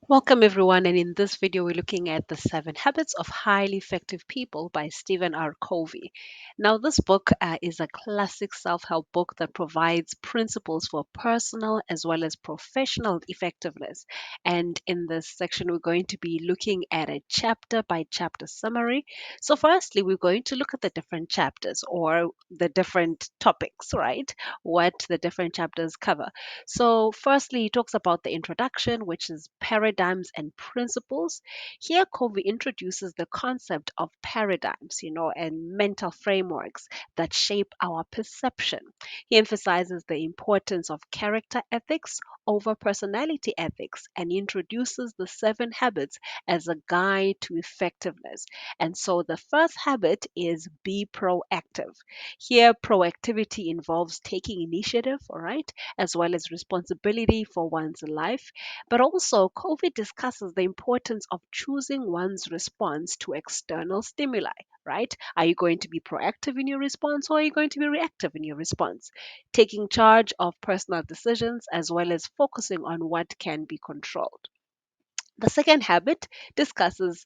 Welcome everyone, and in this video we're looking at The Seven Habits of Highly Effective People by Stephen R. Covey. Now this book is a classic self-help book that provides principles for personal as well as professional effectiveness. And in this section we're going to be looking at a chapter by chapter summary. So firstly we're going to look at the different chapters or the different topics, right? What the different chapters cover. So, firstly, he talks about the introduction, which is paradigms and principles. Here, Covey introduces the concept of paradigms, and mental frameworks that shape our perception. He emphasizes the importance of character ethics over personality ethics and introduces the seven habits as a guide to effectiveness. And so, the first habit is be proactive. Here, proactivity involves taking initiative, all right, as well as responsibility for one's life. But also, Covey discusses the importance of choosing one's response to external stimuli, right? Are you going to be proactive in your response or are you going to be reactive in your response? Taking charge of personal decisions as well as focusing on what can be controlled. The second habit discusses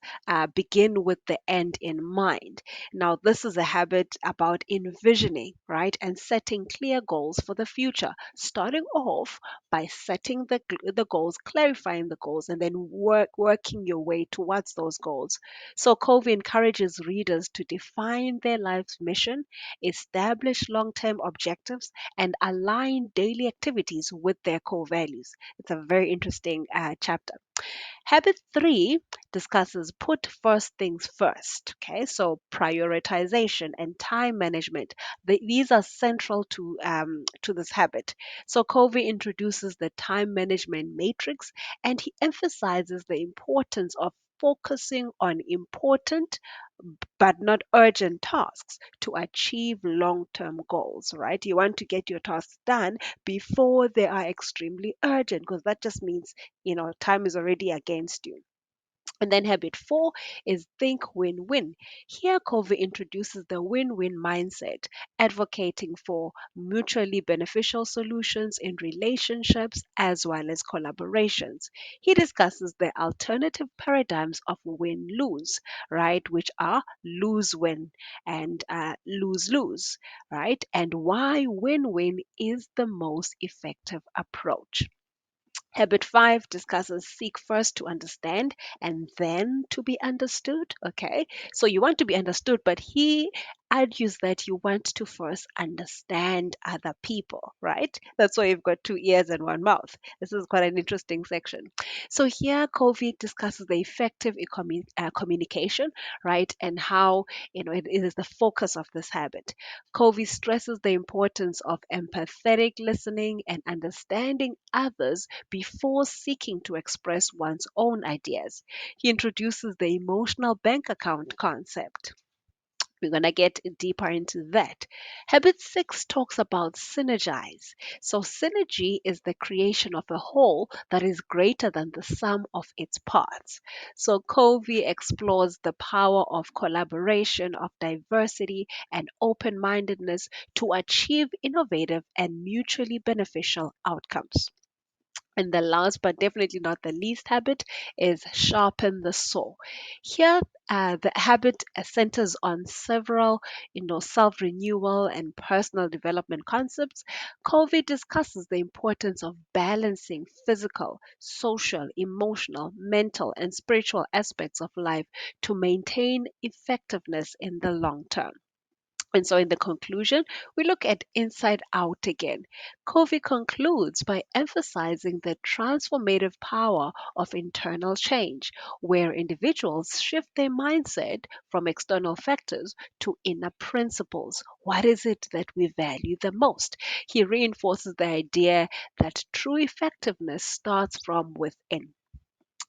begin with the end in mind. Now, this is a habit about envisioning, right, and setting clear goals for the future. Starting off by setting the goals, clarifying the goals, and then working your way towards those goals. So, Covey encourages readers to define their life's mission, establish long term objectives, and align daily activities with their core values. It's a very interesting chapter. Habit three discusses put first things first. Okay, so prioritization and time management. These are central to this habit. So Covey introduces the time management matrix, and he emphasizes the importance of focusing on important but not urgent tasks to achieve long term goals, right? You want to get your tasks done before they are extremely urgent because that just means, time is already against you. And then habit four is think win win. Here, Covey introduces the win win mindset, advocating for mutually beneficial solutions in relationships as well as collaborations. He discusses the alternative paradigms of win lose, right, which are lose win and lose lose, right, and why win win is the most effective approach. Habit five discusses seek first to understand and then to be understood. Okay, so you want to be understood, but he argues that you want to first understand other people, right? That's why you've got two ears and one mouth. This is quite an interesting section. So here, Covey discusses the effective communication, right, and how it is the focus of this habit. Covey stresses the importance of empathetic listening and understanding others before seeking to express one's own ideas. He introduces the emotional bank account concept. We're going to get deeper into that. Habit six talks about synergize. So, synergy is the creation of a whole that is greater than the sum of its parts. So, Covey explores the power of collaboration, of diversity, and open mindedness to achieve innovative and mutually beneficial outcomes. And the last but definitely not the least habit is sharpen the saw. Here, the habit centers on several, self-renewal and personal development concepts. Covey discusses the importance of balancing physical, social, emotional, mental, and spiritual aspects of life to maintain effectiveness in the long term. And so, in the conclusion, we look at inside out again. Covey concludes by emphasizing the transformative power of internal change, where individuals shift their mindset from external factors to inner principles. What is it that we value the most? He reinforces the idea that true effectiveness starts from within.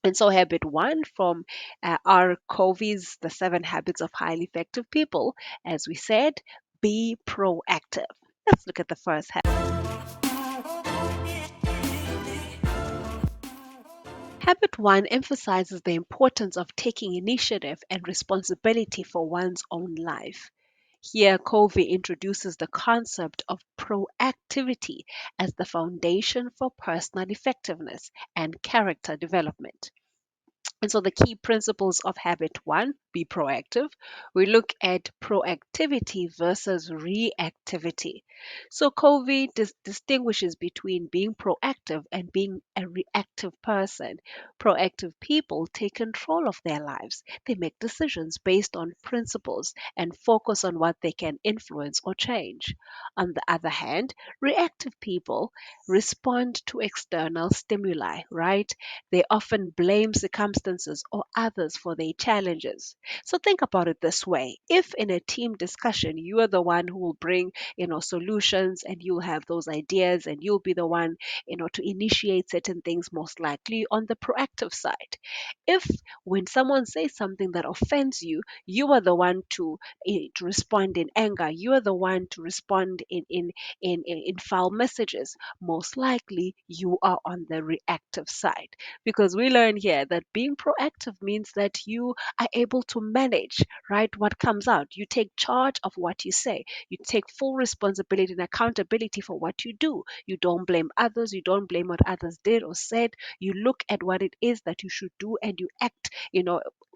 And so, habit one from our Covey's The Seven Habits of Highly Effective People, as we said, be proactive. Let's look at the first habit. Habit one emphasizes the importance of taking initiative and responsibility for one's own life. Here, Covey introduces the concept of proactivity as the foundation for personal effectiveness and character development. And so the key principles of habit one, be proactive. We look at proactivity versus reactivity. So Covey distinguishes between being proactive and being a reactive person. Proactive people take control of their lives. They make decisions based on principles and focus on what they can influence or change. On the other hand, reactive people respond to external stimuli, right? They often blame circumstances or others for their challenges. So think about it this way. If in a team discussion, you are the one who will bring, solutions and you'll have those ideas and you'll be the one, to initiate certain things most likely on the proactive side. If when someone says something that offends you, you are the one to respond in anger, you are the one to respond in foul messages, most likely you are on the reactive side, because we learn here that being proactive means that you are able to manage, right, what comes out. You take charge of what you say. You take full responsibility and accountability for what you do. You don't blame others. You don't blame what others did or said. You look at what it is that you should do and you act,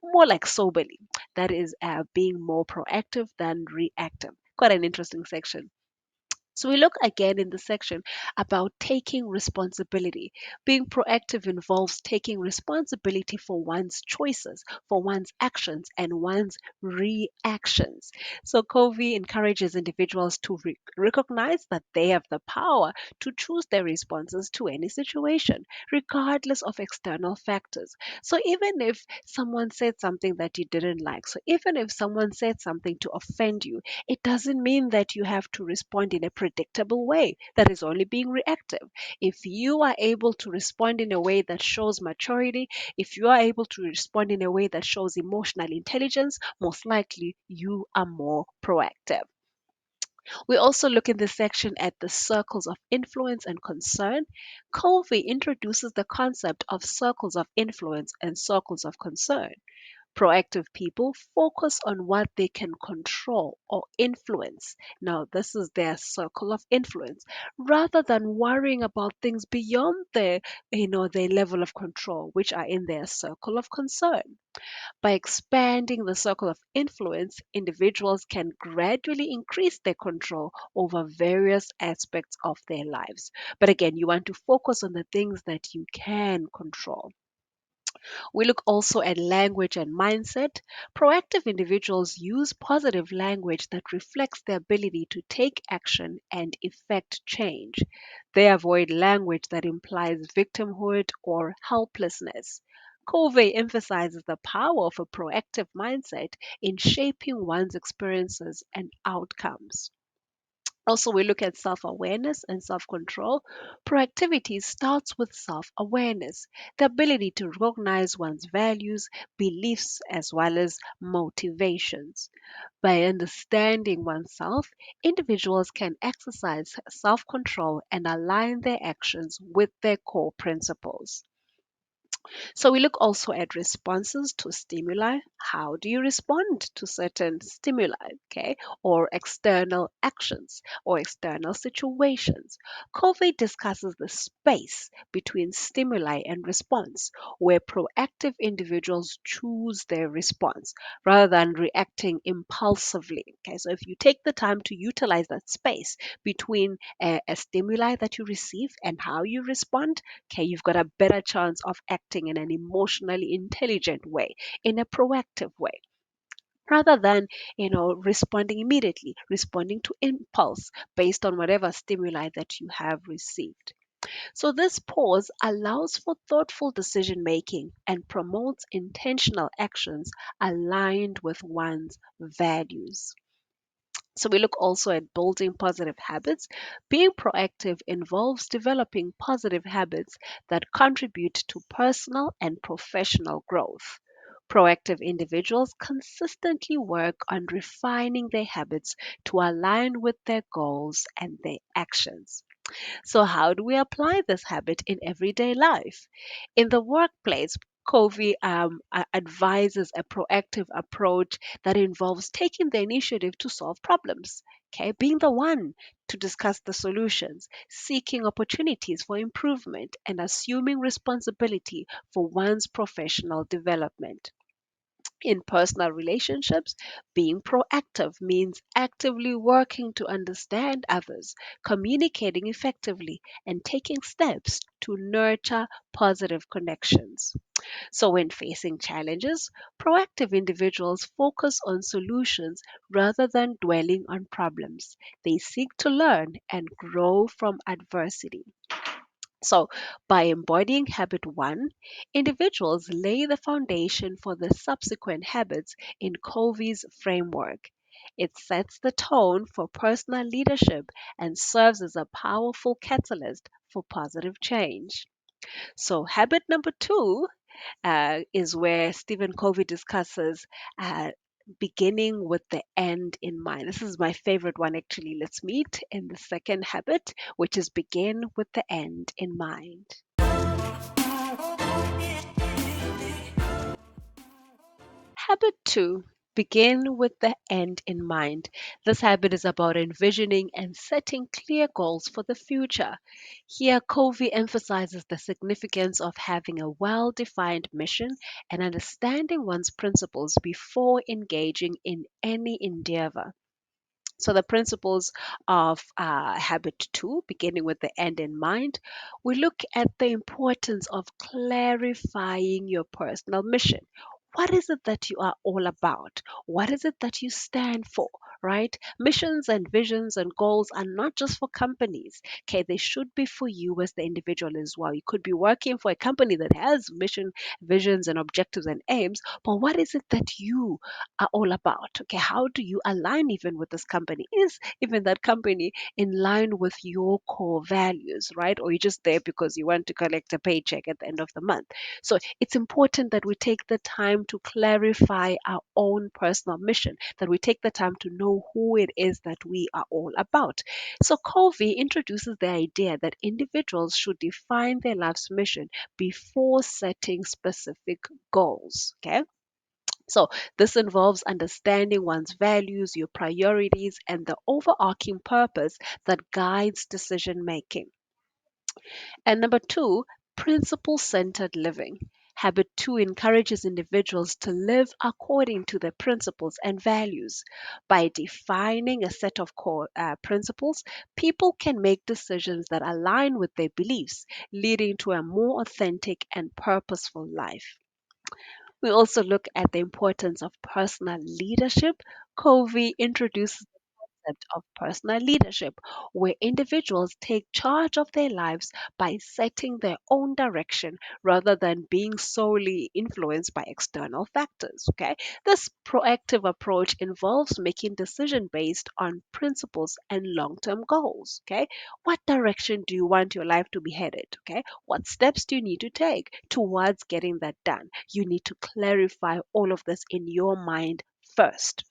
more like soberly. That is being more proactive than reactive. Quite an interesting section. So we look again in the section about taking responsibility. Being proactive involves taking responsibility for one's choices, for one's actions, and one's reactions. So Covey encourages individuals to recognize that they have the power to choose their responses to any situation, regardless of external factors. So even if someone said something that you didn't like, so even if someone said something to offend you, it doesn't mean that you have to respond in a predictable way. That is only being reactive. If you are able to respond in a way that shows maturity, if you are able to respond in a way that shows emotional intelligence, most likely you are more proactive. We also look in this section at the circles of influence and concern. Covey introduces the concept of circles of influence and circles of concern. Proactive people focus on what they can control or influence. Now, this is their circle of influence, rather than worrying about things beyond their level of control, which are in their circle of concern. By expanding the circle of influence, individuals can gradually increase their control over various aspects of their lives. But again, you want to focus on the things that you can control. We look also at language and mindset. Proactive individuals use positive language that reflects their ability to take action and effect change. They avoid language that implies victimhood or helplessness. Covey emphasizes the power of a proactive mindset in shaping one's experiences and outcomes. Also, we look at self awareness and self control. Proactivity starts with self awareness, the ability to recognize one's values, beliefs, as well as motivations. By understanding oneself, individuals can exercise self control and align their actions with their core principles. So we look also at responses to stimuli. How do you respond to certain stimuli, okay, or external actions or external situations? Covey discusses the space between stimuli and response, where proactive individuals choose their response rather than reacting impulsively. Okay, so if you take the time to utilize that space between a stimuli that you receive and how you respond, okay, you've got a better chance of acting in an emotionally intelligent way, in a proactive way. Rather than, responding immediately, responding to impulse based on whatever stimuli that you have received. So, this pause allows for thoughtful decision making and promotes intentional actions aligned with one's values. So we look also at building positive habits. Being proactive involves developing positive habits that contribute to personal and professional growth. Proactive individuals consistently work on refining their habits to align with their goals and their actions. So, how do we apply this habit in everyday life? In the workplace, Covey advises a proactive approach that involves taking the initiative to solve problems. Okay, being the one to discuss the solutions, seeking opportunities for improvement, and assuming responsibility for one's professional development. In personal relationships, being proactive means actively working to understand others, communicating effectively, and taking steps to nurture positive connections. So, when facing challenges, proactive individuals focus on solutions rather than dwelling on problems. They seek to learn and grow from adversity. So, by embodying habit one, individuals lay the foundation for the subsequent habits in Covey's framework. It sets the tone for personal leadership and serves as a powerful catalyst for positive change. So, habit number two is where Stephen Covey discusses beginning with the end in mind. This is my favorite one, actually. Let's meet in the second habit, which is begin with the end in mind. Habit two, begin with the end in mind. This habit is about envisioning and setting clear goals for the future. Here, Covey emphasizes the significance of having a well defined mission and understanding one's principles before engaging in any endeavor. So, the principles of habit two, beginning with the end in mind, we look at the importance of clarifying your personal mission. What is it that you are all about? What is it that you stand for? Right? Missions and visions and goals are not just for companies. Okay, they should be for you as the individual as well. You could be working for a company that has mission, visions, and objectives and aims, but what is it that you are all about? Okay, how do you align even with this company? Is even that company in line with your core values, right? Or you're just there because you want to collect a paycheck at the end of the month? So it's important that we take the time to clarify our own personal mission, that we take the time to know who it is that we are all about. So Covey introduces the idea that individuals should define their life's mission before setting specific goals. Okay. So, this involves understanding one's values, your priorities, and the overarching purpose that guides decision making. And number two, principle centered living. Habit two encourages individuals to live according to their principles and values. By defining a set of core principles, people can make decisions that align with their beliefs, leading to a more authentic and purposeful life. We also look at the importance of personal leadership. Covey introduces the concept of personal leadership, where individuals take charge of their lives by setting their own direction rather than being solely influenced by external factors. Okay, this proactive approach involves making decisions based on principles and long-term goals. Okay, what direction do you want your life to be headed? Okay, what steps do you need to take towards getting that done? You need to clarify all of this in your mind first.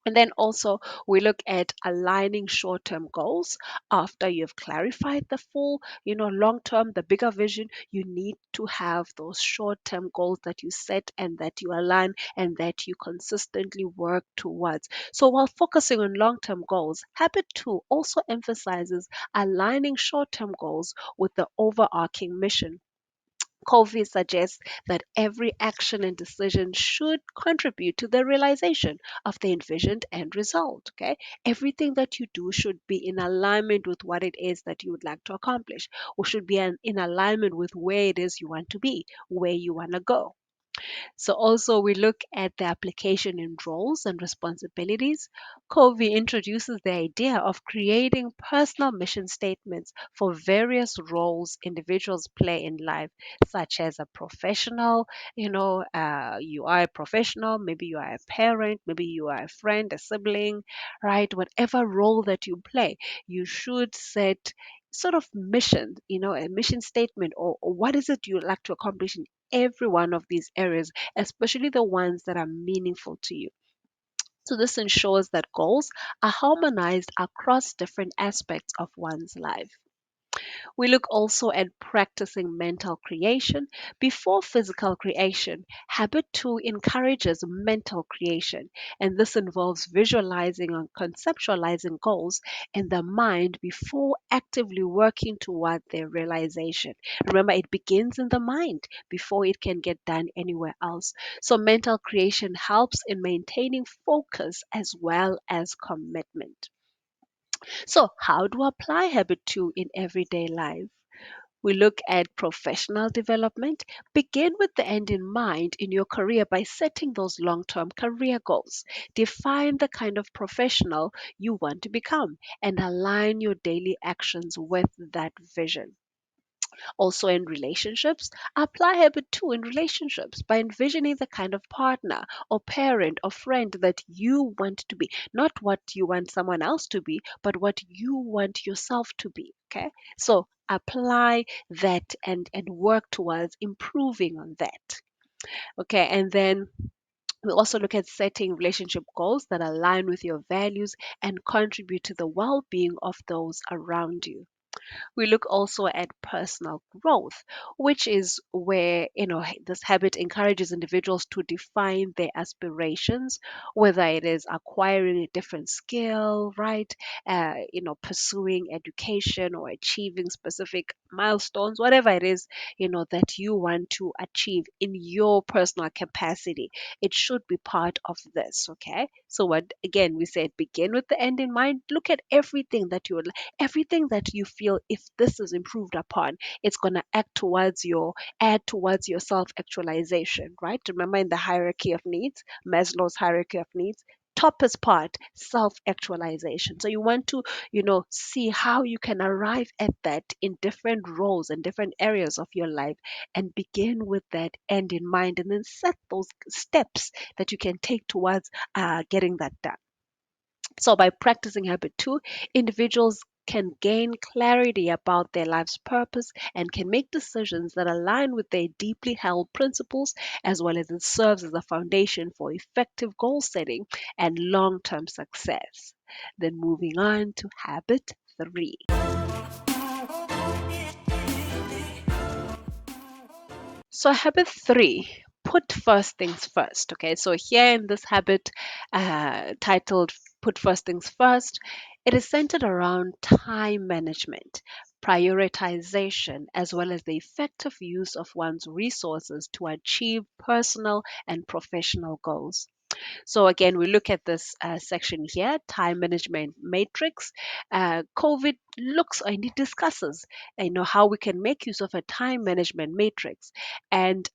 And then also, we look at aligning short term goals. After you've clarified the full, long term, the bigger vision, you need to have those short term goals that you set and that you align and that you consistently work towards. So, while focusing on long term goals, habit two also emphasizes aligning short term goals with the overarching mission. Covey suggests that every action and decision should contribute to the realization of the envisioned end result. Okay, everything that you do should be in alignment with what it is that you would like to accomplish, or should be in alignment with where it is you want to be, where you want to go. So also we look at the application in roles and responsibilities. Covey introduces the idea of creating personal mission statements for various roles individuals play in life, such as a professional, you are a professional, maybe you are a parent, maybe you are a friend, a sibling, right? Whatever role that you play, you should set sort of mission, a mission statement, or what is it you'd like to accomplish in every one of these areas, especially the ones that are meaningful to you. So, this ensures that goals are harmonized across different aspects of one's life. We look also at practicing mental creation before physical creation. Habit 2 encourages mental creation, and this involves visualizing and conceptualizing goals in the mind before actively working toward their realization. Remember, it begins in the mind before it can get done anywhere else. So, mental creation helps in maintaining focus as well as commitment. So, how to apply habit 2 in everyday life? We look at professional development. Begin with the end in mind in your career by setting those long term career goals. Define the kind of professional you want to become and align your daily actions with that vision. Also, in relationships, apply habit 2 in relationships by envisioning the kind of partner or parent or friend that you want to be. Not what you want someone else to be, but what you want yourself to be. Okay. So apply that and work towards improving on that. Okay. And then we also look at setting relationship goals that align with your values and contribute to the well being of those around you. We look also at personal growth, which is where this habit encourages individuals to define their aspirations, whether it is acquiring a different skill, right, pursuing education or achieving specific milestones, whatever it is that you want to achieve in your personal capacity. It should be part of this. Okay, so what again we said, begin with the end in mind. Look at everything that you feel, if this is improved upon, it's going to add towards your self actualization, right? Remember, in the hierarchy of needs, Maslow's hierarchy of needs, toppest part, self actualization. So you want to see how you can arrive at that in different roles and different areas of your life, and begin with that end in mind, and then set those steps that you can take towards getting that done. So, by practicing habit 2, individuals can gain clarity about their life's purpose and can make decisions that align with their deeply held principles, as well as it serves as a foundation for effective goal setting and long term success. Then, moving on to habit 3. So, habit 3, put first things first. Okay, so here in this habit titled Put First Things First, it is centered around time management, prioritization, as well as the effective use of one's resources to achieve personal and professional goals. So again, we look at this section here, time management matrix. COVID looks and it discusses, how we can make use of a time management matrix, and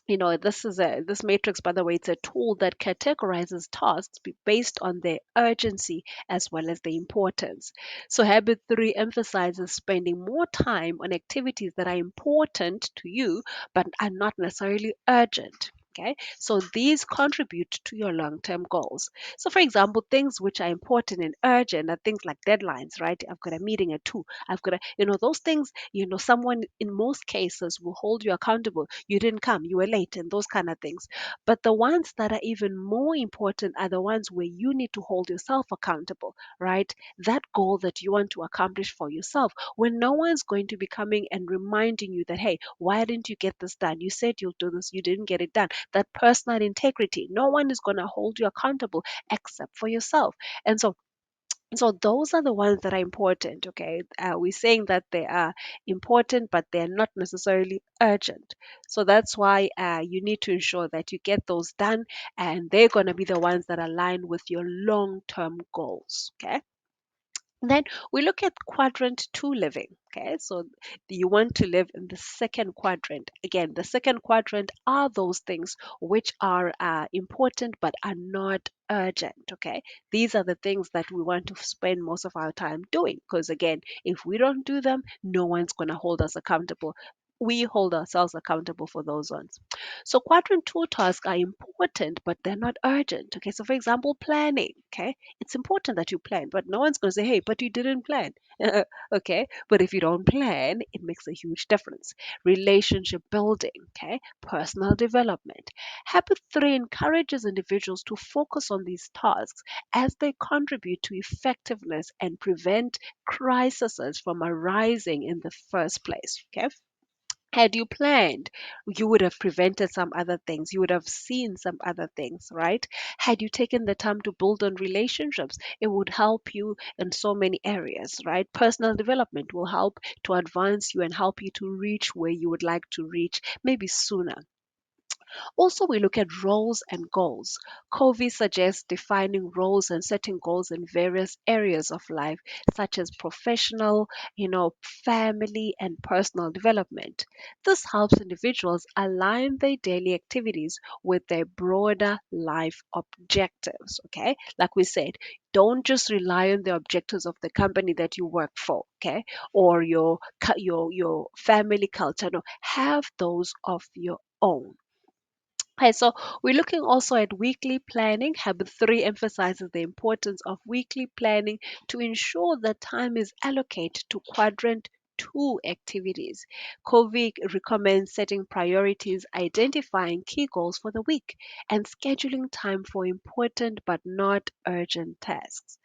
this matrix, by the way, it's a tool that categorizes tasks based on their urgency as well as the importance. So habit 3 emphasizes spending more time on activities that are important to you but are not necessarily urgent. Okay, so these contribute to your long term goals. So, for example, things which are important and urgent are things like deadlines, right? I've got a meeting at 2. I've got those things, someone in most cases will hold you accountable. You didn't come, you were late, and those kind of things. But the ones that are even more important are the ones where you need to hold yourself accountable, right? That goal that you want to accomplish for yourself, when no one's going to be coming and reminding you that, hey, why didn't you get this done? You said you'll do this, you didn't get it done. That personal integrity, no one is going to hold you accountable except for yourself. And so those are the ones that are important. Okay, we're saying that they are important, but they're not necessarily urgent. So that's why you need to ensure that you get those done, and they're going to be the ones that align with your long-term goals. Okay. Then we look at quadrant 2 living. Okay, so you want to live in the second quadrant. Again, the second quadrant are those things which are important but are not urgent. Okay, these are the things that we want to spend most of our time doing, because again, if we don't do them, no one's going to hold us accountable. we hold ourselves accountable for those ones. So quadrant two tasks are important, but they're not urgent. Okay, so for example, planning. Okay, it's important that you plan, but no one's going to say, hey, but you didn't plan. Okay, but if you don't plan, it makes a huge difference. Relationship building. Okay, personal development. Habit three encourages individuals to focus on these tasks as they contribute to effectiveness and prevent crises from arising in the first place. Okay, had you planned, you would have prevented some other things. You would have seen some other things, right? Had you taken the time to build on relationships, it would help you in so many areas, right? Personal development will help to advance you and help you to reach where you would like to reach, maybe sooner. Also, we look at roles and goals. Covey suggests defining roles and setting goals in various areas of life, such as professional, family, and personal development. This helps individuals align their daily activities with their broader life objectives. Okay, like we said, don't just rely on the objectives of the company that you work for. Okay, or your family culture. No, have those of your own. Okay, so we're looking also at weekly planning. Habit three emphasizes the importance of weekly planning to ensure that time is allocated to quadrant two activities. Covey recommends setting priorities, identifying key goals for the week, and scheduling time for important but not urgent tasks.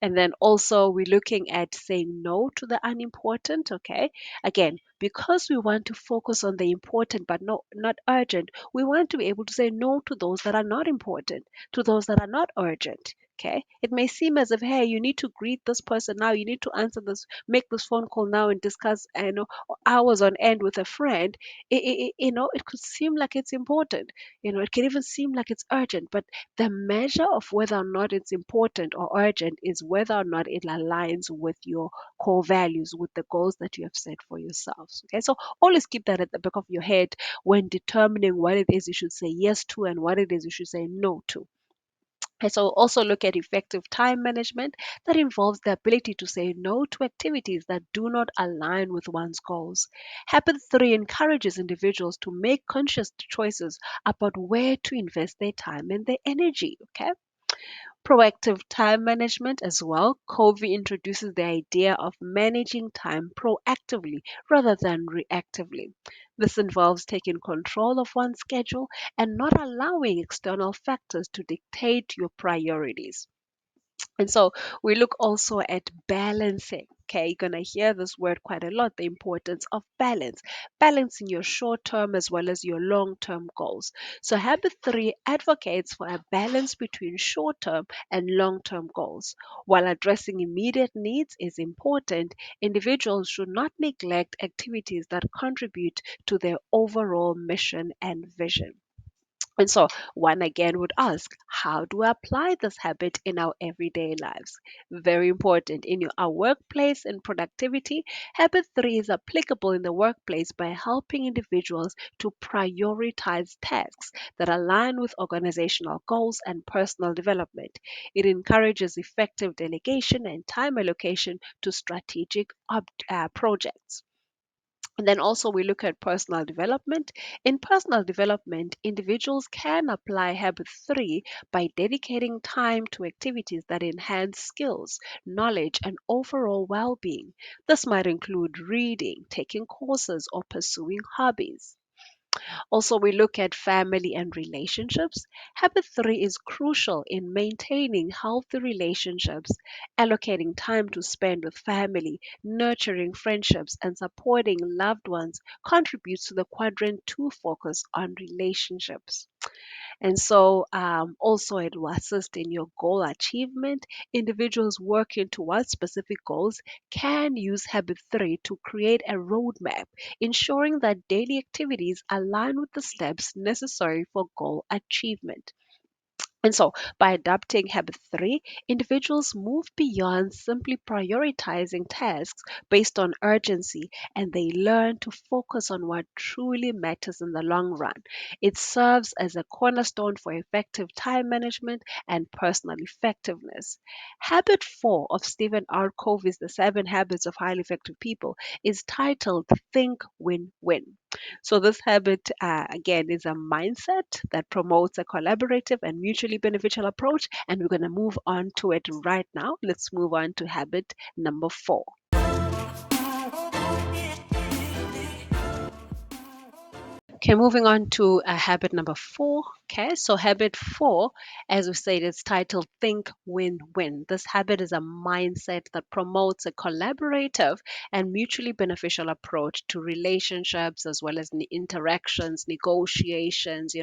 And then also we're looking at saying no to the unimportant. Okay. Again, because we want to focus on the important but not urgent, we want to be able to say no to those that are not important, to those that are not urgent. Okay. It may seem as if, hey, you need to greet this person now, you need to answer this, make this phone call now and discuss, hours on end with a friend. It could seem like it's important. It can even seem like it's urgent, but the measure of whether or not it's important or urgent is whether or not it aligns with your core values, with the goals that you have set for yourselves. Okay, so always keep that at the back of your head when determining what it is you should say yes to and what it is you should say no to. And so also look at effective time management that involves the ability to say no to activities that do not align with one's goals. Habit three encourages individuals to make conscious choices about where to invest their time and their energy. Okay. Proactive time management as well. Covey introduces the idea of managing time proactively rather than reactively. This involves taking control of one's schedule and not allowing external factors to dictate your priorities. And so we look also at balancing. Okay, you're going to hear this word quite a lot, the importance of balance, balancing your short term as well as your long term goals. So, habit three advocates for a balance between short term and long term goals. While addressing immediate needs is important, individuals should not neglect activities that contribute to their overall mission and vision. And so, one again would ask, how do we apply this habit in our everyday lives? Very important. In our workplace and productivity, habit three is applicable in the workplace by helping individuals to prioritize tasks that align with organizational goals and personal development. It encourages effective delegation and time allocation to strategic projects. And then also we look at personal development. In personal development, individuals can apply habit three by dedicating time to activities that enhance skills, knowledge, and overall well being. This might include reading, taking courses, or pursuing hobbies. Also, we look at family and relationships. Habit three is crucial in maintaining healthy relationships, allocating time to spend with family, nurturing friendships, and supporting loved ones contributes to the quadrant two focus on relationships. And so, also, it will assist in your goal achievement. Individuals working towards specific goals can use habit three to create a roadmap, ensuring that daily activities align with the steps necessary for goal achievement. And so, by adopting habit three, individuals move beyond simply prioritizing tasks based on urgency and they learn to focus on what truly matters in the long run. It serves as a cornerstone for effective time management and personal effectiveness. Habit four of Stephen R. Covey's The Seven Habits of Highly Effective People is titled Think Win Win. So, this habit, again, is a mindset that promotes a collaborative and mutually beneficial approach. And we're going to move on to it right now. Let's move on to habit number four. Okay, moving on to habit number four. Okay, so habit four, as we said, is titled Think Win Win. This habit is a mindset that promotes a collaborative and mutually beneficial approach to relationships as well as interactions, negotiations,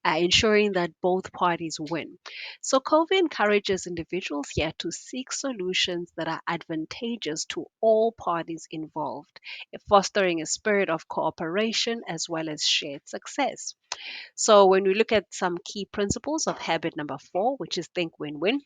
ensuring that both parties win. So, Covey encourages individuals here to seek solutions that are advantageous to all parties involved, fostering a spirit of cooperation as well as shared success. So, when we look at some key principles of habit number four, which is think win win,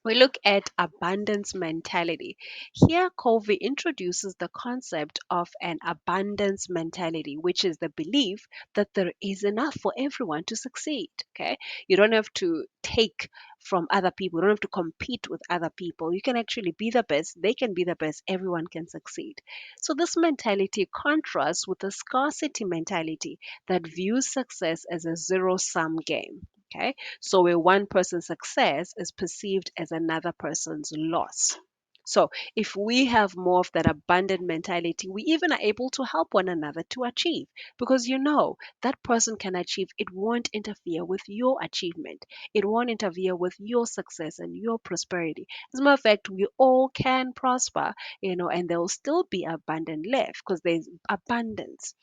we look at abundance mentality. Here, Covey introduces the concept of an abundance mentality, which is the belief that there is enough for everyone to succeed. Okay, you don't have to take from other people, you don't have to compete with other people. You can actually be the best, they can be the best, everyone can succeed. So, this mentality contrasts with the scarcity mentality that views success as a zero sum game. Okay, so where one person's success is perceived as another person's loss. So if we have more of that abundant mentality, we even are able to help one another to achieve because that person can achieve. It won't interfere with your achievement. It won't interfere with your success and your prosperity. As a matter of fact, we all can prosper, and there will still be abundant left because there's abundance.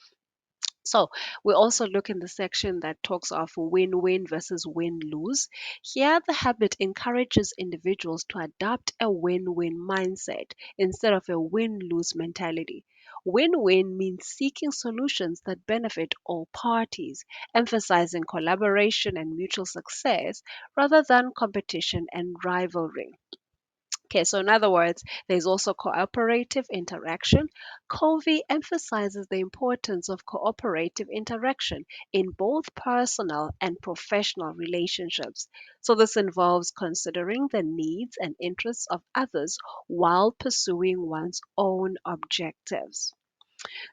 So we also look in the section that talks of win-win versus win-lose. Here, the habit encourages individuals to adopt a win-win mindset instead of a win-lose mentality. Win-win means seeking solutions that benefit all parties, emphasizing collaboration and mutual success rather than competition and rivalry. Okay, so in other words, there's also cooperative interaction. Covey emphasizes the importance of cooperative interaction in both personal and professional relationships. So, this involves considering the needs and interests of others while pursuing one's own objectives.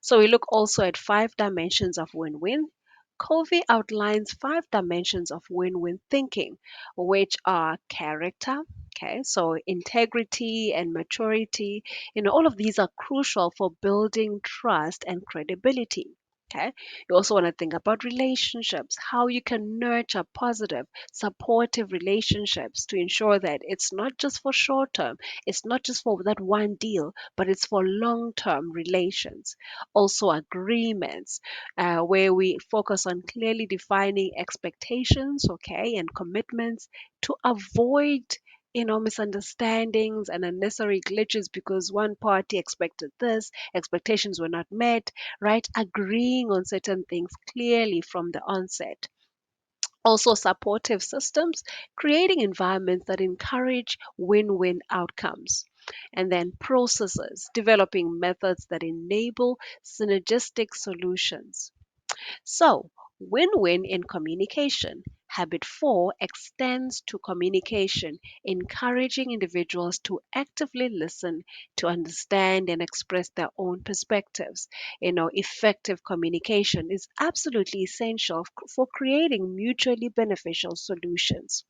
So we look also at five dimensions of win win. Covey outlines five dimensions of win win thinking, which are character. Okay, so integrity and maturity, all of these are crucial for building trust and credibility. Okay, you also want to think about relationships, how you can nurture positive, supportive relationships to ensure that it's not just for short term, it's not just for that one deal, but it's for long term relations. Also agreements, where we focus on clearly defining expectations, okay, and commitments to avoid misunderstandings and unnecessary glitches because one party expected this, expectations were not met, right? Agreeing on certain things clearly from the onset. Also, supportive systems, creating environments that encourage win win outcomes. And then processes, developing methods that enable synergistic solutions. So, win win in communication. Habit four extends to communication, encouraging individuals to actively listen, to understand, and express their own perspectives. Effective communication is absolutely essential for creating mutually beneficial solutions.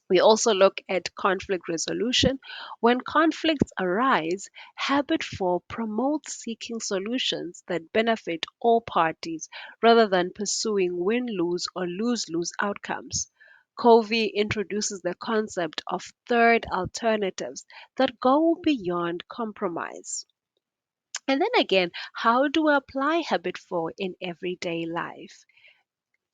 We also look at conflict resolution. When conflicts arise, habit four promotes seeking solutions that benefit all parties rather than pursuing win lose or lose lose outcomes. Covey introduces the concept of third alternatives that go beyond compromise. And then again, how do we apply habit four in everyday life?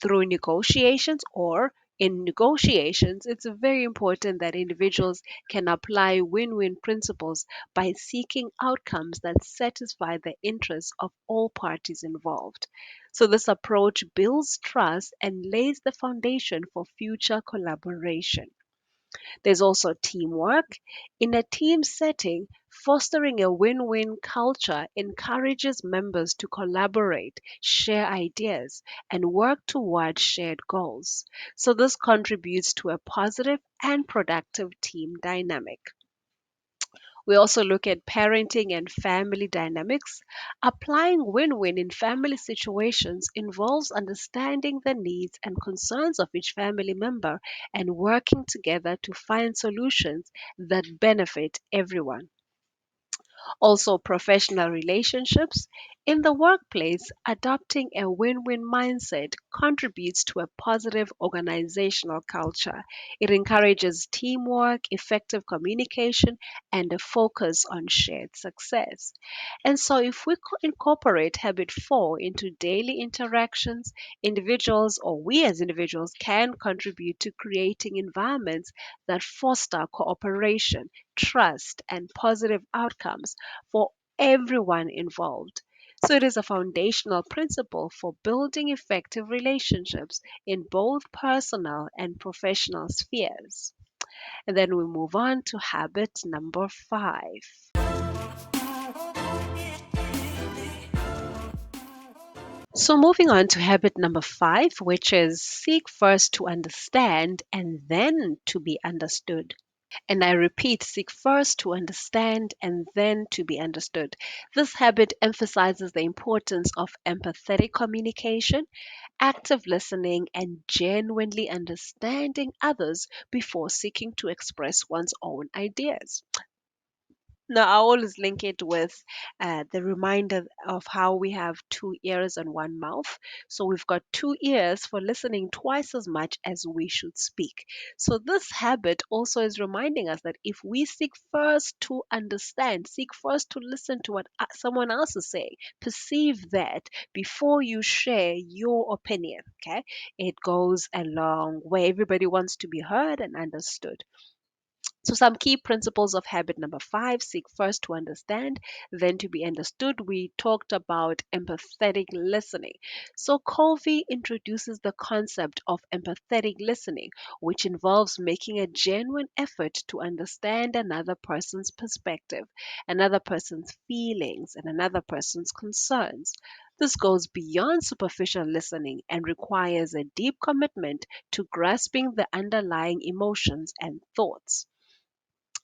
Through negotiations or in negotiations, it's very important that individuals can apply win win principles by seeking outcomes that satisfy the interests of all parties involved. So, this approach builds trust and lays the foundation for future collaboration. There's also teamwork. In a team setting, fostering a win win culture encourages members to collaborate, share ideas, and work toward shared goals. So, this contributes to a positive and productive team dynamic. We also look at parenting and family dynamics. Applying win win in family situations involves understanding the needs and concerns of each family member and working together to find solutions that benefit everyone. Also, professional relationships. In the workplace, adopting a win win mindset contributes to a positive organizational culture. It encourages teamwork, effective communication, and a focus on shared success. And so, if we incorporate habit 4 into daily interactions, individuals or we as individuals can contribute to creating environments that foster cooperation, trust, and positive outcomes for everyone involved. So it is a foundational principle for building effective relationships in both personal and professional spheres. And then we move on to habit number 5. So, moving on to habit number 5, which is seek first to understand and then to be understood. And I repeat, seek first to understand and then to be understood. This habit emphasizes the importance of empathetic communication, active listening, and genuinely understanding others before seeking to express one's own ideas. Now, I always link it with the reminder of how we have two ears and one mouth. So we've got two ears for listening twice as much as we should speak. So this habit also is reminding us that if we seek first to understand, seek first to listen to what someone else is saying, perceive that before you share your opinion, okay? It goes a long way. Everybody wants to be heard and understood. So, some key principles of habit number 5: seek first to understand, then to be understood. We talked about empathetic listening. So, Covey introduces the concept of empathetic listening, which involves making a genuine effort to understand another person's perspective, another person's feelings, and another person's concerns. This goes beyond superficial listening and requires a deep commitment to grasping the underlying emotions and thoughts.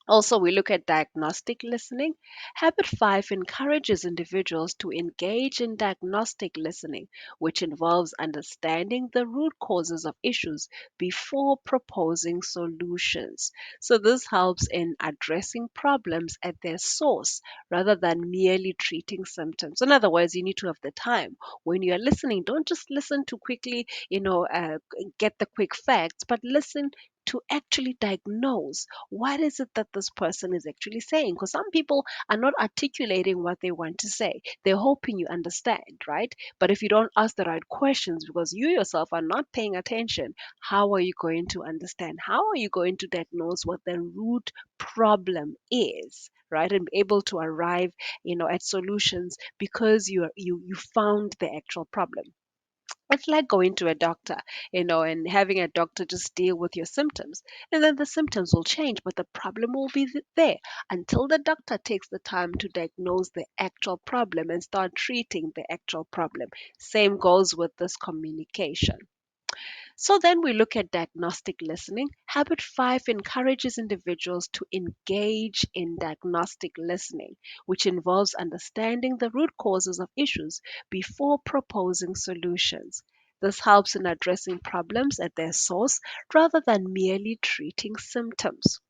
Also, we look at diagnostic listening. Habit 5 encourages individuals to engage in diagnostic listening, which involves understanding the root causes of issues before proposing solutions. So, this helps in addressing problems at their source rather than merely treating symptoms. In other words, you need to have the time. When you are listening, don't just listen to quickly, get the quick facts, but listen to actually diagnose what is it that this person is actually saying, because some people are not articulating what they want to say. They're hoping you understand, right? But if you don't ask the right questions because you yourself are not paying attention, how are you going to understand? How are you going to diagnose what the root problem is, right? And be able to arrive, at solutions because you found the actual problem. It's like going to a doctor, and having a doctor just deal with your symptoms. And then the symptoms will change, but the problem will be there until the doctor takes the time to diagnose the actual problem and start treating the actual problem. Same goes with this communication. So then we look at diagnostic listening. Habit 5 encourages individuals to engage in diagnostic listening, which involves understanding the root causes of issues before proposing solutions. This helps in addressing problems at their source rather than merely treating symptoms.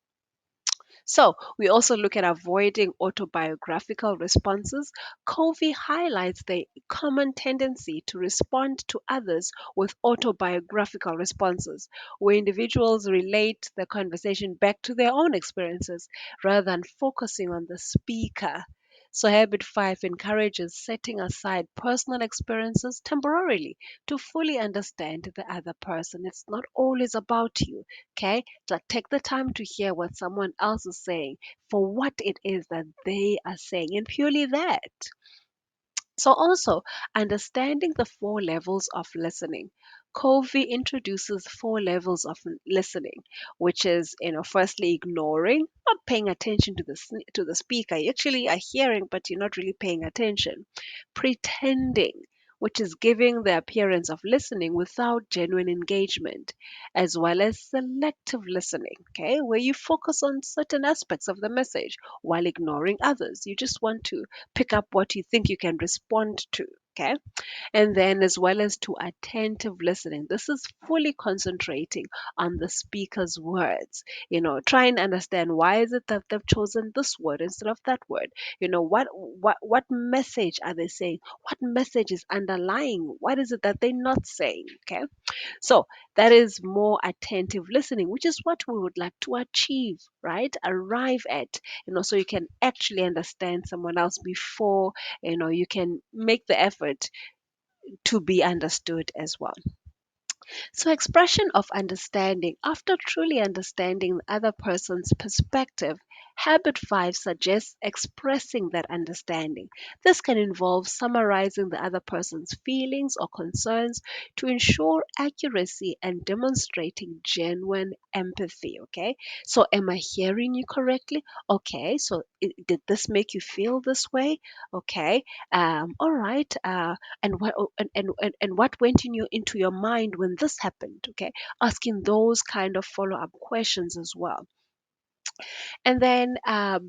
So, we also look at avoiding autobiographical responses. Covey highlights the common tendency to respond to others with autobiographical responses, where individuals relate the conversation back to their own experiences rather than focusing on the speaker. So, habit 5 encourages setting aside personal experiences temporarily to fully understand the other person. It's not always about you, okay? So take the time to hear what someone else is saying for what it is that they are saying, and purely that. So, also understanding the four levels of listening. Covey introduces four levels of listening, which is, firstly ignoring, not paying attention to to the speaker. You actually are hearing, but you're not really paying attention. Pretending, which is giving the appearance of listening without genuine engagement, as well as selective listening, okay, where you focus on certain aspects of the message while ignoring others. You just want to pick up what you think you can respond to. Okay. And then, as well as to attentive listening, this is fully concentrating on the speaker's words. Try and understand why is it that they've chosen this word instead of that word. What message are they saying? What message is underlying? What is it that they're not saying? Okay. So that is more attentive listening, which is what we would like to achieve, right? Arrive at, so you can actually understand someone else before, you can make the effort to be understood as well. So, expression of understanding. After truly understanding the other person's perspective, habit 5 suggests expressing that understanding. This can involve summarizing the other person's feelings or concerns to ensure accuracy and demonstrating genuine empathy. Okay, so am I hearing you correctly? Okay, so did this make you feel this way? Okay, all right. And what went into your mind when this happened? Okay, asking those kind of follow-up questions as well. And then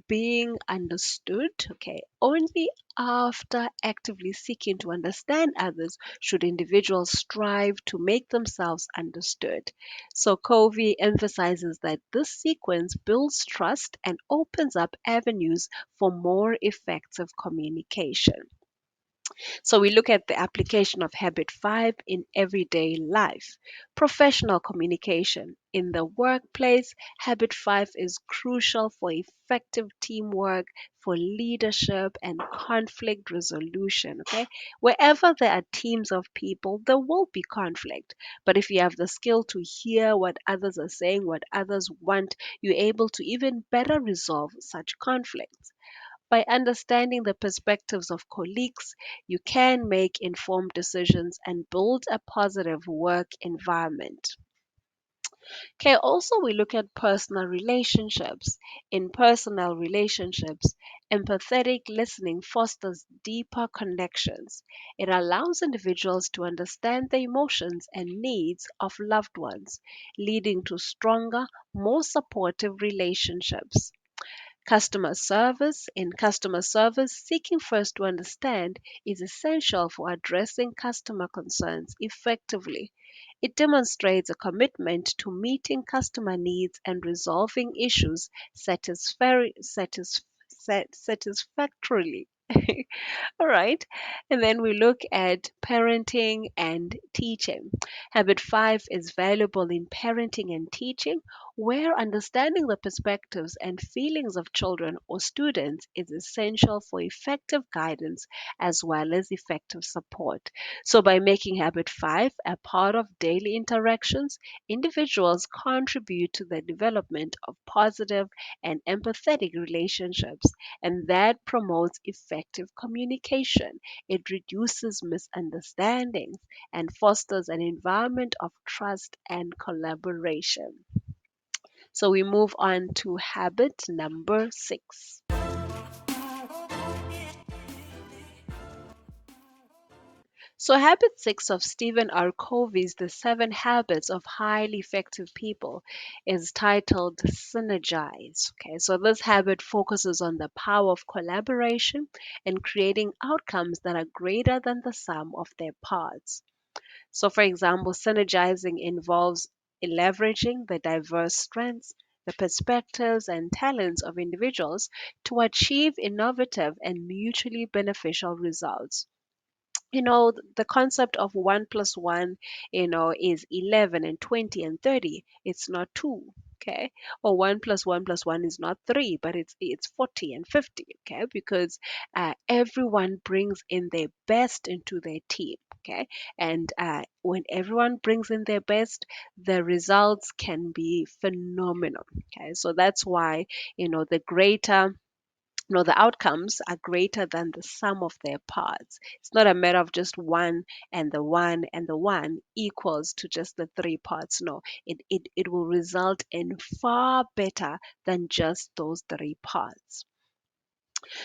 being understood. Okay, only after actively seeking to understand others should individuals strive to make themselves understood. So Covey emphasizes that this sequence builds trust and opens up avenues for more effective communication. So we look at the application of habit 5 in everyday life. Professional communication. In the workplace, habit 5 is crucial for effective teamwork, for leadership and conflict resolution. Okay. Wherever there are teams of people, there will be conflict. But if you have the skill to hear what others are saying, what others want, you're able to even better resolve such conflicts. By understanding the perspectives of colleagues, you can make informed decisions and build a positive work environment. Okay, also we look at personal relationships. In personal relationships, empathetic listening fosters deeper connections. It allows individuals to understand the emotions and needs of loved ones, leading to stronger, more supportive relationships. Customer service. In customer service, seeking first to understand is essential for addressing customer concerns effectively. It demonstrates a commitment to meeting customer needs and resolving issues satisfactorily. All right. And then we look at parenting and teaching. Habit 5 is valuable in parenting and teaching, where understanding the perspectives and feelings of children or students is essential for effective guidance as well as effective support. So, by making habit 5 a part of daily interactions, individuals contribute to the development of positive and empathetic relationships, and that promotes effective communication. It reduces misunderstandings and fosters an environment of trust and collaboration. So we move on to habit number 6. So, habit 6 of Stephen R. Covey's The Seven Habits of Highly Effective People is titled Synergize. Okay, so this habit focuses on the power of collaboration and creating outcomes that are greater than the sum of their parts. So, for example, synergizing involves leveraging the diverse strengths, the perspectives, and talents of individuals to achieve innovative and mutually beneficial results. The concept of 1 plus 1 is 11 and 20 and 30. It's not 2. Okay, or 1 plus 1 plus 1 is not 3, but it's 40 and 50. Okay, because everyone brings in their best into their team. Okay, and when everyone brings in their best, the results can be phenomenal. Okay, so that's why the greater No, the outcomes are greater than the sum of their parts. It's not a matter of just one and the one and the one equals to just the three parts. No, it will result in far better than just those three parts.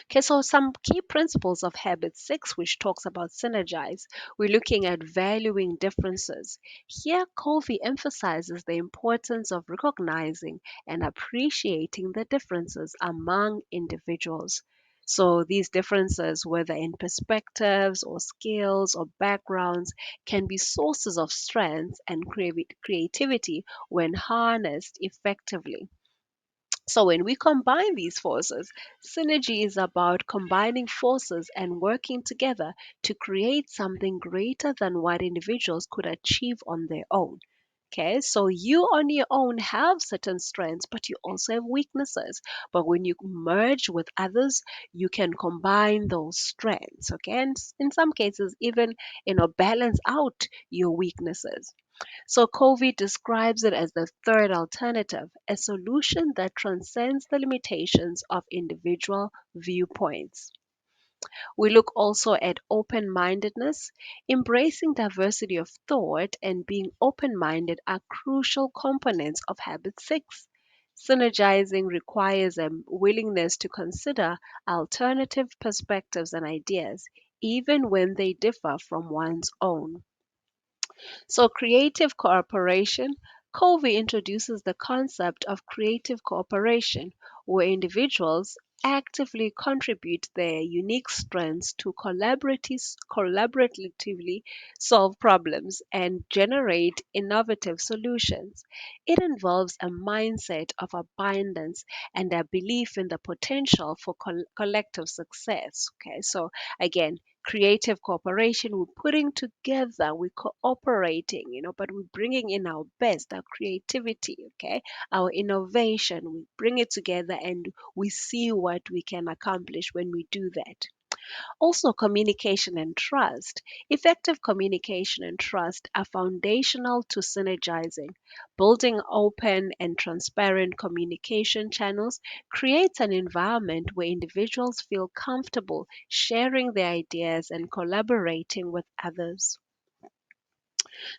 Okay, so some key principles of habit six, which talks about synergize, we're looking at valuing differences. Here, Covey emphasizes the importance of recognizing and appreciating the differences among individuals. So, these differences, whether in perspectives or skills or backgrounds, can be sources of strength and creativity when harnessed effectively. So, when we combine these forces, synergy is about combining forces and working together to create something greater than what individuals could achieve on their own. Okay, so you on your own have certain strengths, but you also have weaknesses. But when you merge with others, you can combine those strengths. Okay, and in some cases, even balance out your weaknesses. So Covey describes it as the third alternative, a solution that transcends the limitations of individual viewpoints. We look also at open mindedness. Embracing diversity of thought and being open minded are crucial components of habit six. Synergizing requires a willingness to consider alternative perspectives and ideas, even when they differ from one's own. So, creative cooperation, Covey introduces the concept of creative cooperation, where individuals actively contribute their unique strengths to collaboratively solve problems and generate innovative solutions. It involves a mindset of abundance and a belief in the potential for collective success. Okay, so again, creative cooperation, we're putting together, we're cooperating, but we're bringing in our best, our creativity, okay, our innovation. We bring it together and we see what we can accomplish when we do that. Also, communication and trust. Effective communication and trust are foundational to synergizing. Building open and transparent communication channels creates an environment where individuals feel comfortable sharing their ideas and collaborating with others.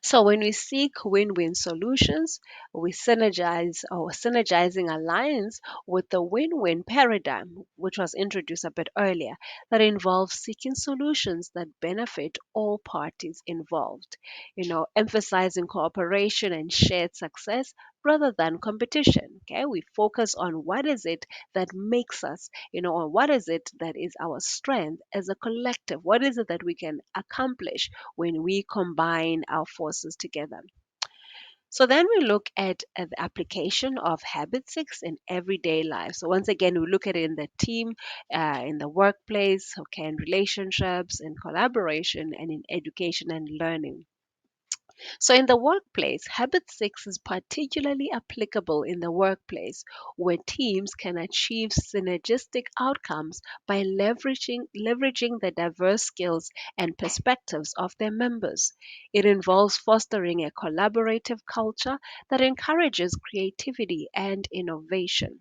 So when we seek win-win solutions, we synergizing aligns with the win-win paradigm, which was introduced a bit earlier, that involves seeking solutions that benefit all parties involved. Emphasizing cooperation and shared success rather than competition. Okay, we focus on what is it that makes us, or what is it that is our strength as a collective. What is it that we can accomplish when we combine our forces together. So then we look at the application of habit six in everyday life. So once again, we look at it in the team, in the workplace, okay, in relationships, in collaboration, and in education and learning. So, in the workplace, habit six is particularly applicable in the workplace where teams can achieve synergistic outcomes by leveraging the diverse skills and perspectives of their members. It involves fostering a collaborative culture that encourages creativity and innovation.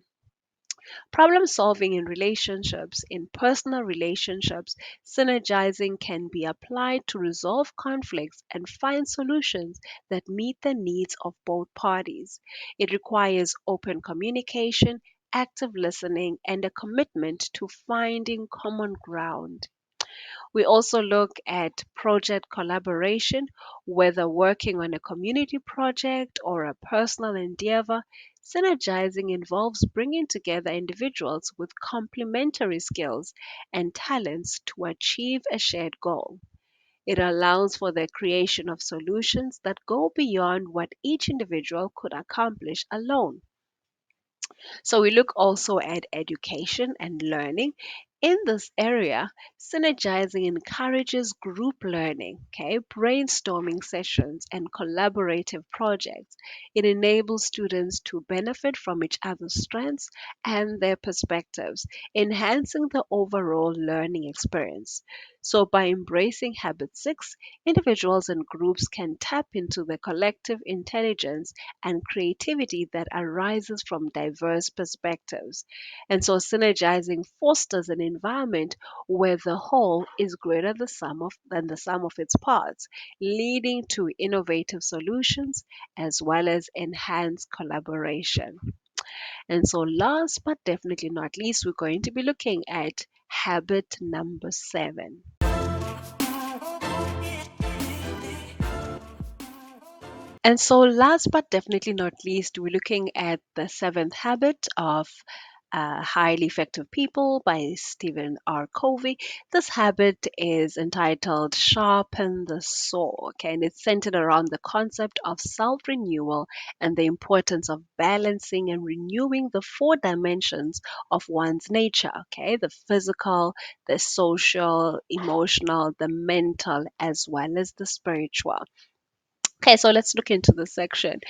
Problem solving in relationships, in personal relationships, synergizing can be applied to resolve conflicts and find solutions that meet the needs of both parties. It requires open communication, active listening, and a commitment to finding common ground. We also look at project collaboration, whether working on a community project or a personal endeavor. Synergizing involves bringing together individuals with complementary skills and talents to achieve a shared goal. It allows for the creation of solutions that go beyond what each individual could accomplish alone. So we look also at education and learning. In this area, synergizing encourages group learning, okay, brainstorming sessions, and collaborative projects. It enables students to benefit from each other's strengths and their perspectives, enhancing the overall learning experience. So, by embracing habit 6, individuals and groups can tap into the collective intelligence and creativity that arises from diverse perspectives. And so, synergizing fosters an environment where the whole is greater than the sum of its parts, leading to innovative solutions as well as enhanced collaboration. And so, last but definitely not least, we're going to be looking at habit number 7. And so, last but definitely not least, we're looking at the seventh habit of highly effective people by Stephen R. Covey. This habit is entitled Sharpen the Saw. Okay, and it's centered around the concept of self renewal and the importance of balancing and renewing the four dimensions of one's nature. Okay, the physical, the social, emotional, the mental, as well as the spiritual. Okay, so let's look into this section.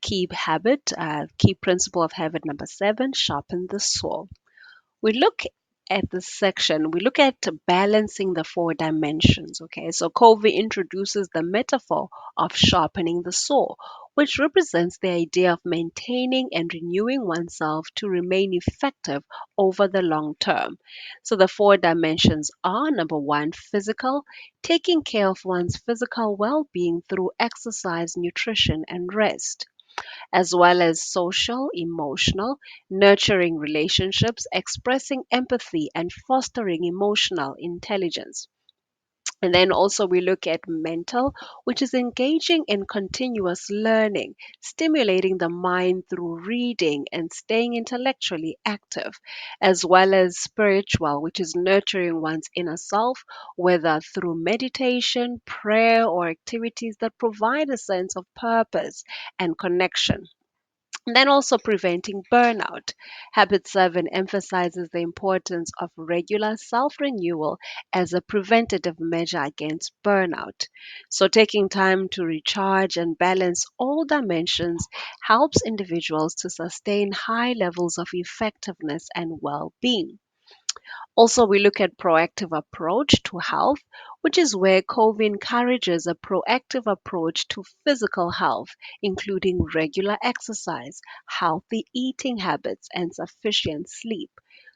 Key principle of habit number 7, sharpen the saw. We look at this section, we look at balancing the four dimensions. Okay, so Covey introduces the metaphor of sharpening the saw, which represents the idea of maintaining and renewing oneself to remain effective over the long term. So the four dimensions are: number one, physical, taking care of one's physical well being through exercise, nutrition, and rest, as well as social, emotional, nurturing relationships, expressing empathy, and fostering emotional intelligence. And then also we look at mental, which is engaging in continuous learning, stimulating the mind through reading and staying intellectually active, as well as spiritual, which is nurturing one's inner self, whether through meditation, prayer, or activities that provide a sense of purpose and connection. And then also preventing burnout. Habit 7 emphasizes the importance of regular self renewal as a preventative measure against burnout. So, taking time to recharge and balance all dimensions helps individuals to sustain high levels of effectiveness and well being. Also, we look at proactive approach to health, which is where Covey encourages a proactive approach to physical health, including regular exercise, healthy eating habits, and sufficient sleep.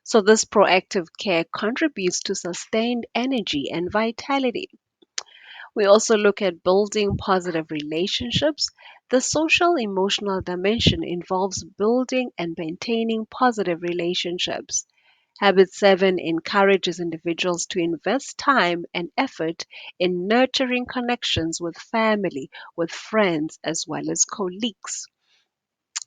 So, this proactive care contributes to sustained energy and vitality. We also look at building positive relationships. The social emotional dimension involves building and maintaining positive relationships. Habit 7 encourages individuals to invest time and effort in nurturing connections with family, with friends, as well as colleagues.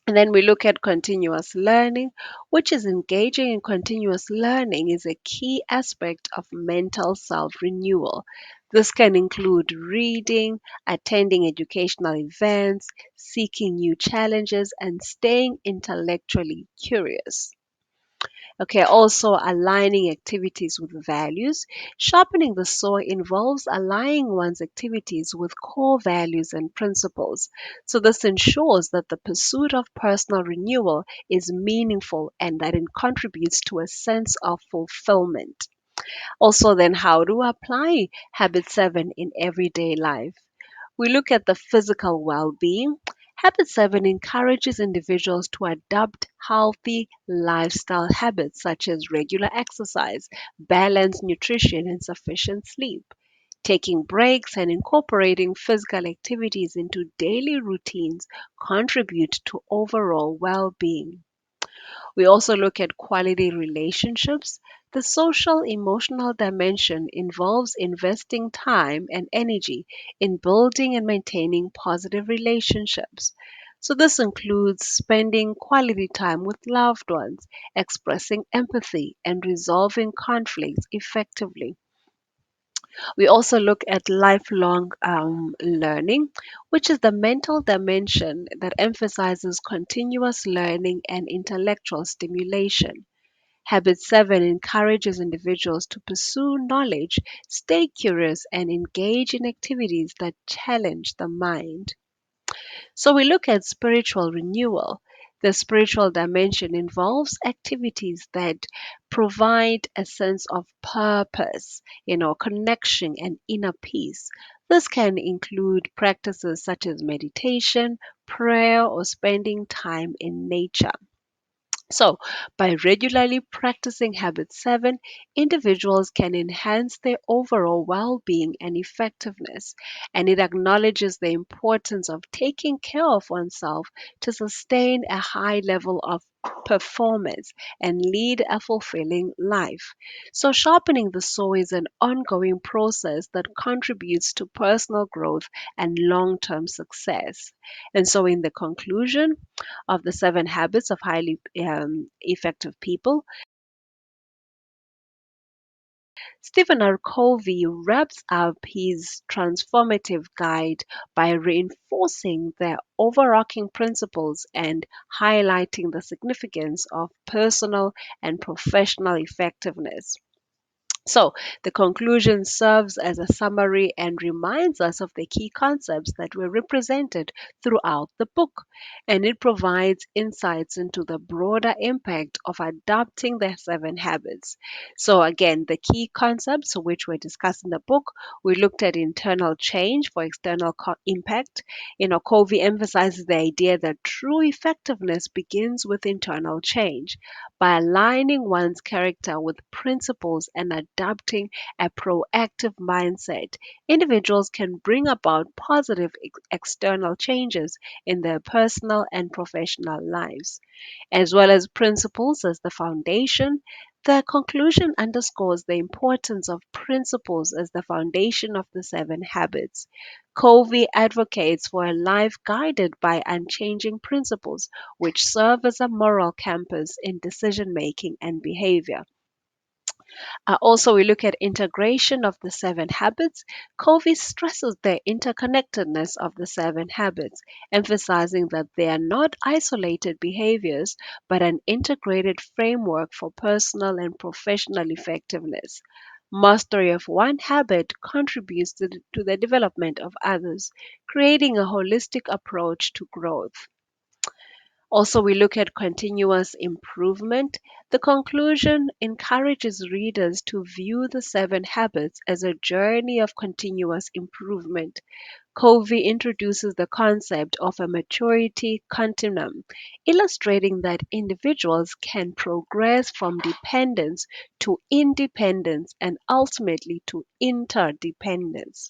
And then we look at continuous learning, which is engaging in continuous learning is a key aspect of mental self renewal. This can include reading, attending educational events, seeking new challenges, and staying intellectually curious. Okay, also aligning activities with values. Sharpening the saw involves aligning one's activities with core values and principles. So, this ensures that the pursuit of personal renewal is meaningful and that it contributes to a sense of fulfillment. Also, then, how to apply Habit 7 in everyday life? We look at the physical well being. Habit 7 encourages individuals to adopt healthy lifestyle habits such as regular exercise, balanced nutrition, and sufficient sleep. Taking breaks and incorporating physical activities into daily routines contribute to overall well being. We also look at quality relationships. The social emotional dimension involves investing time and energy in building and maintaining positive relationships. So, this includes spending quality time with loved ones, expressing empathy, and resolving conflicts effectively. We also look at lifelong learning, which is the mental dimension that emphasizes continuous learning and intellectual stimulation. Habit 7 encourages individuals to pursue knowledge, stay curious, and engage in activities that challenge the mind. So we look at spiritual renewal. The spiritual dimension involves activities that provide a sense of purpose, connection and inner peace. This can include practices such as meditation, prayer, or spending time in nature. So, by regularly practicing habit 7, individuals can enhance their overall well being and effectiveness. And it acknowledges the importance of taking care of oneself to sustain a high level of performance and lead a fulfilling life. So, sharpening the saw is an ongoing process that contributes to personal growth and long term success. And so, in the conclusion, of the 7 habits of highly effective people, Stephen R. Covey wraps up his transformative guide by reinforcing the overarching principles and highlighting the significance of personal and professional effectiveness. So, the conclusion serves as a summary and reminds us of the key concepts that were represented throughout the book, and it provides insights into the broader impact of adopting the 7 habits. So, again, the key concepts which were discussed in the book, we looked at internal change for external impact. Covey emphasizes the idea that true effectiveness begins with internal change. By aligning one's character with principles and adopting a proactive mindset, individuals can bring about positive external changes in their personal and professional lives. As well as principles as the foundation, the conclusion underscores the importance of principles as the foundation of the 7 habits. Covey advocates for a life guided by unchanging principles, which serve as a moral compass in decision making and behavior. Also, we look at integration of the 7 habits. Covey stresses the interconnectedness of the 7 habits, emphasizing that they are not isolated behaviors but an integrated framework for personal and professional effectiveness. Mastery of one habit contributes to the development of others, creating a holistic approach to growth. Also, we look at continuous improvement. The conclusion encourages readers to view the 7 habits as a journey of continuous improvement. Covey introduces the concept of a maturity continuum, illustrating that individuals can progress from dependence to independence and ultimately to interdependence.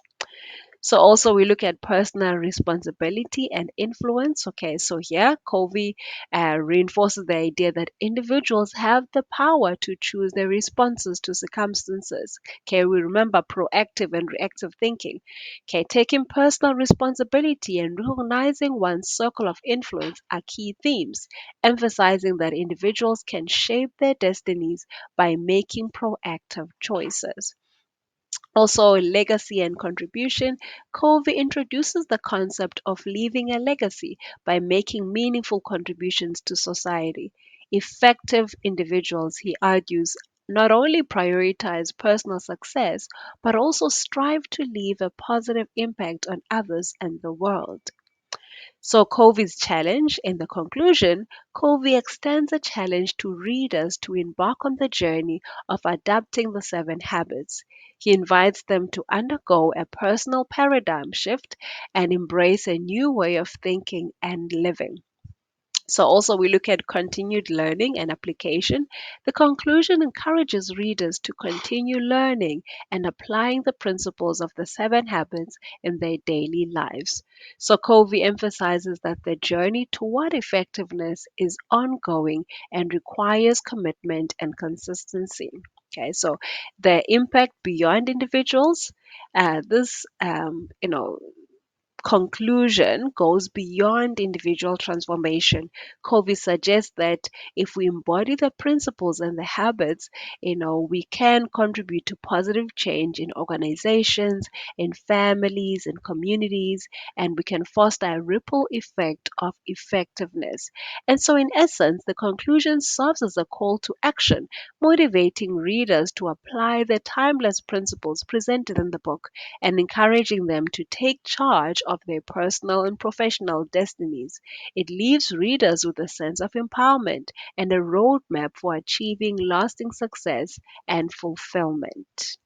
So also we look at personal responsibility and influence. Okay, so here Covey reinforces the idea that individuals have the power to choose their responses to circumstances. Okay, we remember proactive and reactive thinking. Okay, taking personal responsibility and recognizing one's circle of influence are key themes, emphasizing that individuals can shape their destinies by making proactive choices. Also, legacy and contribution. Covey introduces the concept of leaving a legacy by making meaningful contributions to society. Effective individuals, he argues, not only prioritize personal success, but also strive to leave a positive impact on others and the world. So, Covey's challenge in the conclusion, Covey extends a challenge to readers to embark on the journey of adapting the 7 habits. He invites them to undergo a personal paradigm shift and embrace a new way of thinking and living. So, also, we look at continued learning and application. The conclusion encourages readers to continue learning and applying the principles of the 7 habits in their daily lives. So, Covey emphasizes that the journey toward effectiveness is ongoing and requires commitment and consistency. Okay, so the impact beyond individuals, this conclusion goes beyond individual transformation. Covey suggests that if we embody the principles and the habits, we can contribute to positive change in organizations, in families, in communities, and we can foster a ripple effect of effectiveness. And so, in essence, the conclusion serves as a call to action, motivating readers to apply the timeless principles presented in the book and encouraging them to take charge of their personal and professional destinies. It leaves readers with a sense of empowerment and a roadmap for achieving lasting success and fulfillment.